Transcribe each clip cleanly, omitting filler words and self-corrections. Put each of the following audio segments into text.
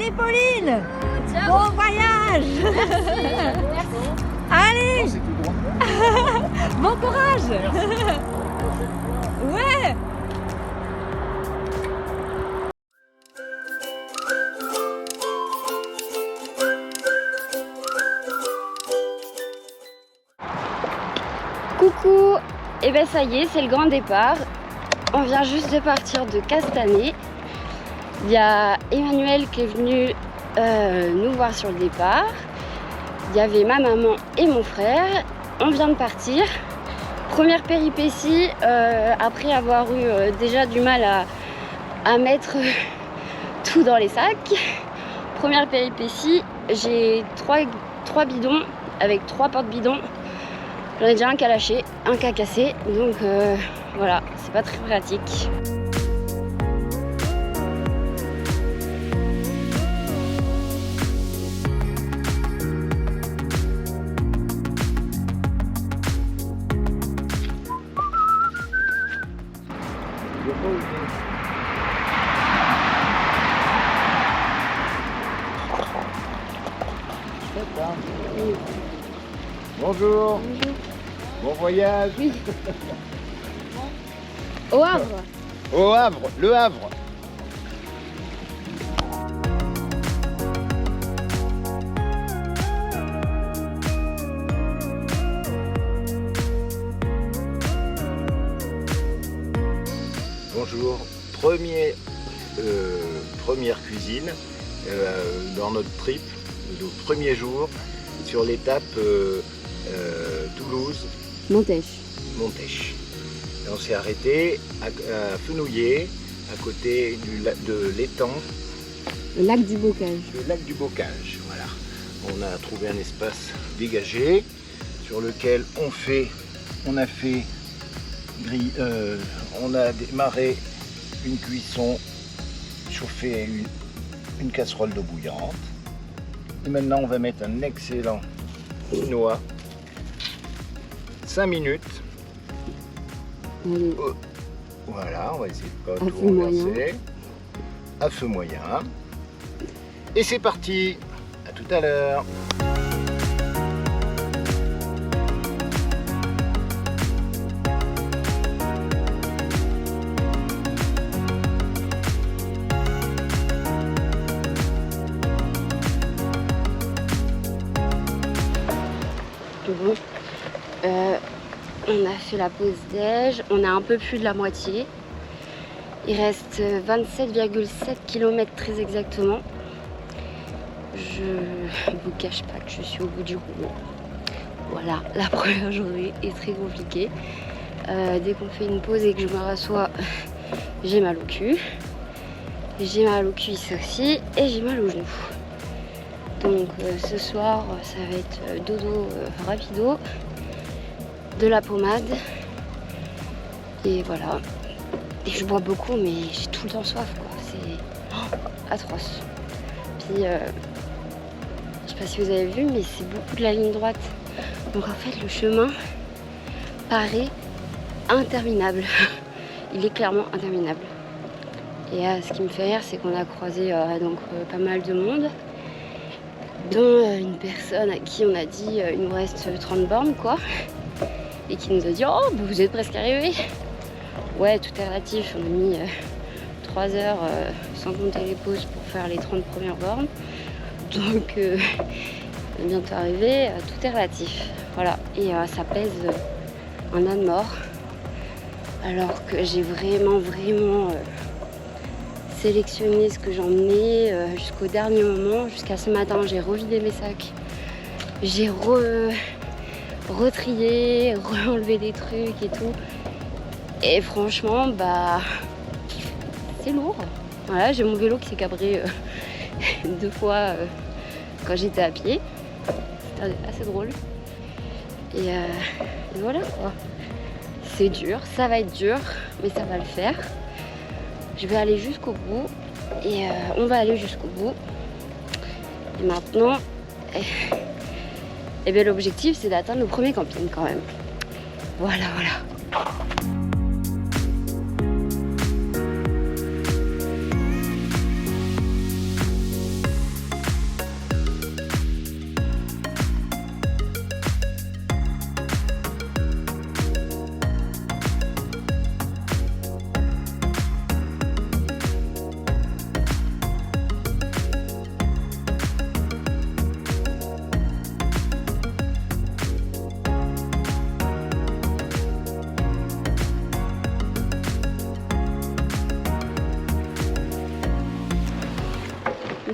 Allez Pauline, Ciao. bon voyage. Merci. Allez, Non, c'est tout droit. bon courage. Ouais. Coucou. Et ben ça y est, c'est le grand départ. On vient juste de partir de Castanet. Il y a Emmanuel qui est venu nous voir sur le départ. Il y avait ma maman et mon frère. On vient de partir. Première péripétie, après avoir eu déjà du mal à mettre tout dans les sacs. Première péripétie, j'ai trois bidons avec 3 porte-bidons. J'en ai déjà un qui a lâché, un qui a cassé. Donc voilà, c'est pas très pratique. Bonjour. Bon voyage. Oui. Au Havre. Au Havre, le Havre. Bonjour. Première cuisine dans notre trip, nos premiers jours sur l'étape Toulouse-Montèche. Et on s'est arrêté à Fenouillet, à côté de l'étang. Le lac du Bocage. Le lac du Bocage, voilà. On a trouvé un espace dégagé sur lequel on a démarré une cuisson, chauffé une casserole d'eau bouillante. Et maintenant on va mettre un excellent quinoa. 5 minutes. Allez. Voilà, on va essayer de pas À tout feu moyen. renverser. À feu moyen. Et c'est parti. À tout à l'heure. Bon. On a fait la pause déj, on a un peu plus de la moitié. Il reste 27,7 km très exactement. Je vous cache pas que je suis au bout du rouleau. Voilà, la première journée est très compliquée. Dès qu'on fait une pause et que je me rassois, j'ai mal au cul. J'ai mal aux cuisses aussi et j'ai mal aux genoux. Donc ce soir, ça va être dodo rapido, de la pommade et voilà. Et je bois beaucoup, mais j'ai tout le temps soif, quoi. C'est atroce. Puis je sais pas si vous avez vu, mais c'est beaucoup de la ligne droite. Donc en fait, le chemin paraît interminable. Il est clairement interminable. Et ce qui me fait rire, c'est qu'on a croisé pas mal de monde, dont une personne à qui on a dit il nous reste 30 bornes, quoi, et qui nous a dit oh vous êtes presque arrivés. Ouais, tout est relatif, on a mis 3 heures sans compter les pauses pour faire les 30 premières bornes, donc on est bientôt arrivé, tout est relatif, voilà. Et ça pèse un âne mort, alors que j'ai vraiment sélectionner ce que j'emmenais jusqu'au dernier moment. Jusqu'à ce matin, j'ai revidé mes sacs, j'ai retrié, enlevé des trucs et tout. Et franchement, bah, c'est lourd. Voilà, j'ai mon vélo qui s'est cabré 2 fois quand j'étais à pied. C'était assez drôle. Et voilà, quoi. C'est dur, ça va être dur, mais ça va le faire. Je vais aller jusqu'au bout et on va aller jusqu'au bout. Et maintenant, bien, l'objectif c'est d'atteindre le premier camping quand même. Voilà.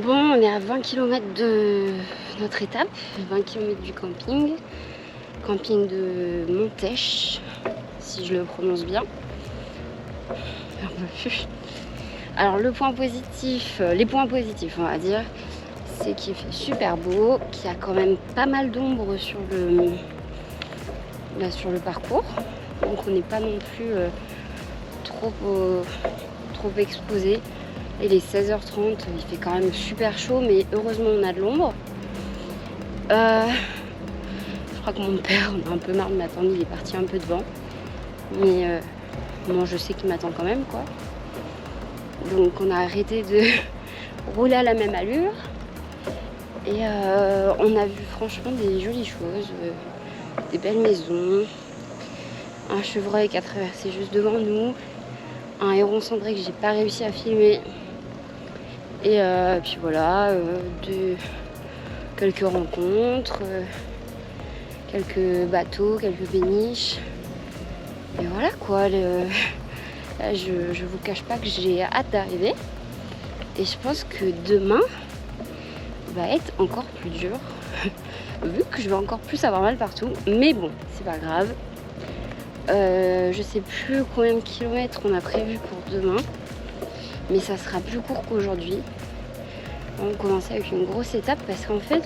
Bon, on est à 20 km de notre étape, 20 km du camping. Camping de Montèche, si je le prononce bien. Alors le point positif, les points positifs on va dire, c'est qu'il fait super beau, qu'il y a quand même pas mal d'ombre sur le parcours. Donc on n'est pas non plus trop exposé. Il est 16h30, il fait quand même super chaud, mais heureusement on a de l'ombre. Je crois que mon père on a un peu marre de m'attendre, il est parti un peu devant. Mais moi je sais qu'il m'attend quand même quoi. Donc on a arrêté de rouler à la même allure. Et on a vu franchement des jolies choses, des belles maisons, un chevreuil qui a traversé juste devant nous, un héron cendré que j'ai pas réussi à filmer. Et puis voilà, quelques rencontres, quelques bateaux, quelques péniches. Et voilà quoi, là, je vous cache pas que j'ai hâte d'arriver. Et je pense que demain va être encore plus dur, vu que je vais encore plus avoir mal partout. Mais bon, c'est pas grave. Je sais plus combien de kilomètres on a prévu pour demain, mais ça sera plus court qu'aujourd'hui. On va commencer avec une grosse étape parce qu'en fait,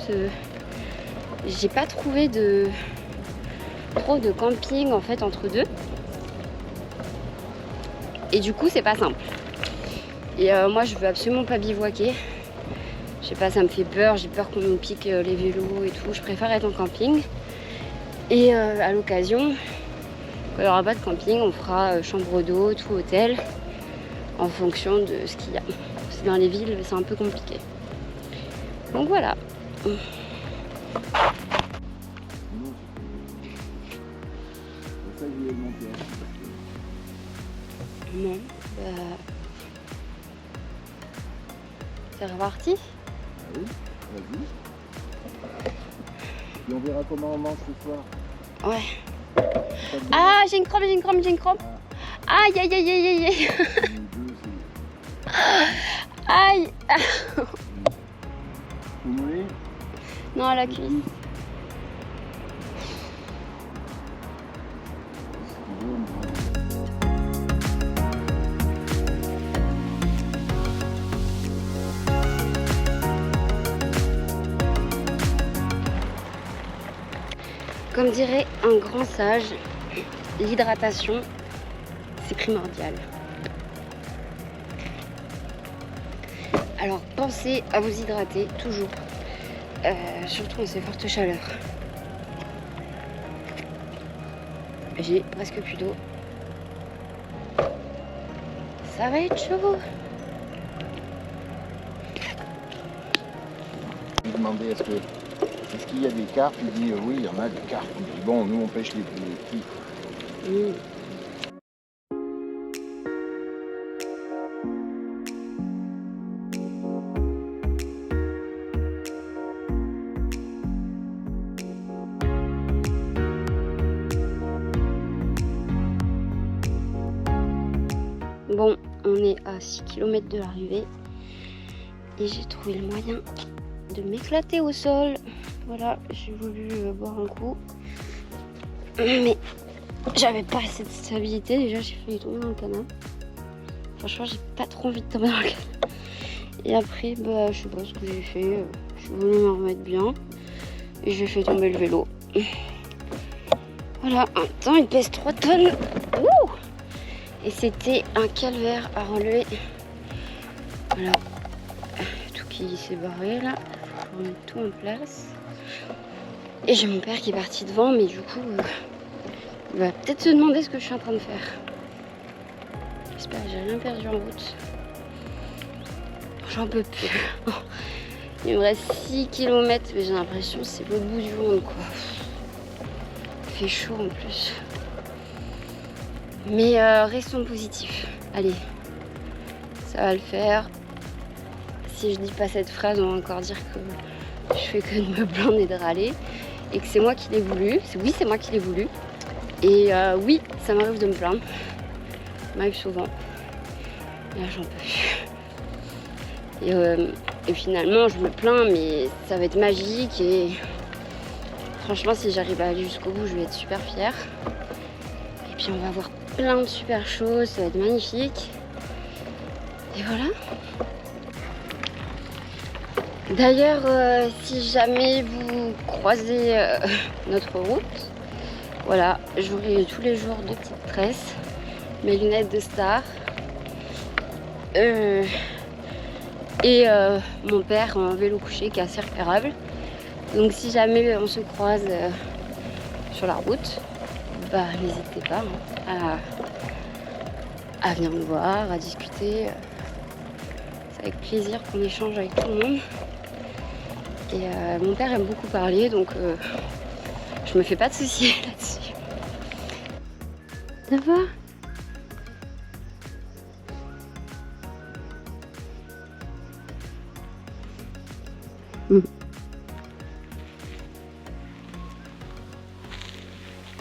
j'ai pas trouvé trop de camping en fait entre deux. Et du coup, c'est pas simple. Et moi, je veux absolument pas bivouaquer. Je sais pas, ça me fait peur. J'ai peur qu'on nous pique les vélos et tout. Je préfère être en camping. Et à l'occasion, quand il n'y aura pas de camping, on fera chambre d'hôte ou hôtel en fonction de ce qu'il y a. Parce que dans les villes, c'est un peu compliqué. Donc voilà. Non, c'est reparti. Oui, vas-y. Et on verra comment on mange ce soir. Ouais. Ah, j'ai une crampe. Aïe, aïe, aïe, aïe, aïe. Aïe. Vous voulez? Non, à la cuisse. Comme dirait un grand sage, l'hydratation, c'est primordial. Alors pensez à vous hydrater toujours, surtout en ces fortes chaleurs. J'ai presque plus d'eau. Ça va être chaud. Je lui demandais est-ce qu'il y a des carpes? Il dit oui, il y en a des carpes. Il dit bon, nous on pêche les petits. Bon, on est à 6 km de l'arrivée et j'ai trouvé le moyen de m'éclater au sol. Voilà, j'ai voulu boire un coup, mais j'avais pas assez de stabilité. Déjà, j'ai failli tomber dans le canal. Franchement, j'ai pas trop envie de tomber dans le canal. Et après, je sais pas ce que j'ai fait. Je voulais me remettre bien et j'ai fait tomber le vélo. Voilà, attends, il pèse 3 tonnes. Ouh! Et c'était un calvaire à relever. Voilà, tout qui s'est barré là. Faut remettre tout en place. Et j'ai mon père qui est parti devant, mais du coup, il va peut-être se demander ce que je suis en train de faire. J'espère que j'ai rien perdu en route. J'en peux plus. Il me reste 6 km, mais j'ai l'impression que c'est l'autre bout du monde, quoi. Il fait chaud en plus. Mais restons positifs. Allez, ça va le faire. Si je dis pas cette phrase, on va encore dire que je fais que de me plaindre et de râler. Et que c'est moi qui l'ai voulu. Oui, c'est moi qui l'ai voulu. Et oui, ça m'arrive de me plaindre. Ça m'arrive souvent. Et là, j'en peux plus. Et Et finalement, je me plains, mais ça va être magique. Et franchement, si j'arrive à aller jusqu'au bout, je vais être super fière. Et puis, on va voir plein de super choses. Ça va être magnifique. Et voilà. D'ailleurs, si jamais vous croisez notre route, voilà, j'aurai tous les jours 2 petites tresses, mes lunettes de star et mon père en vélo couché qui est assez repérable. Donc si jamais on se croise sur la route, bah n'hésitez pas à venir me voir, à discuter. C'est avec plaisir qu'on échange avec tout le monde. Et mon père aime beaucoup parler, donc je me fais pas de soucis là-dessus. Ça va?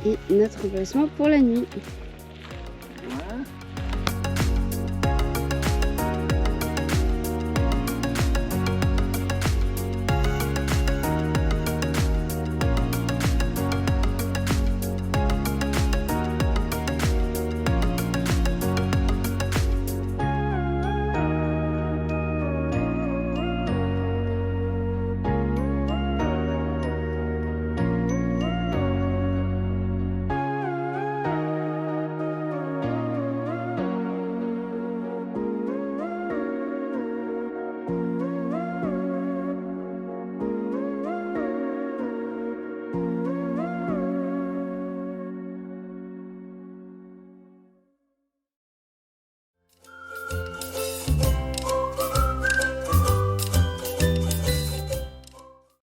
Et notre emplacement pour la nuit.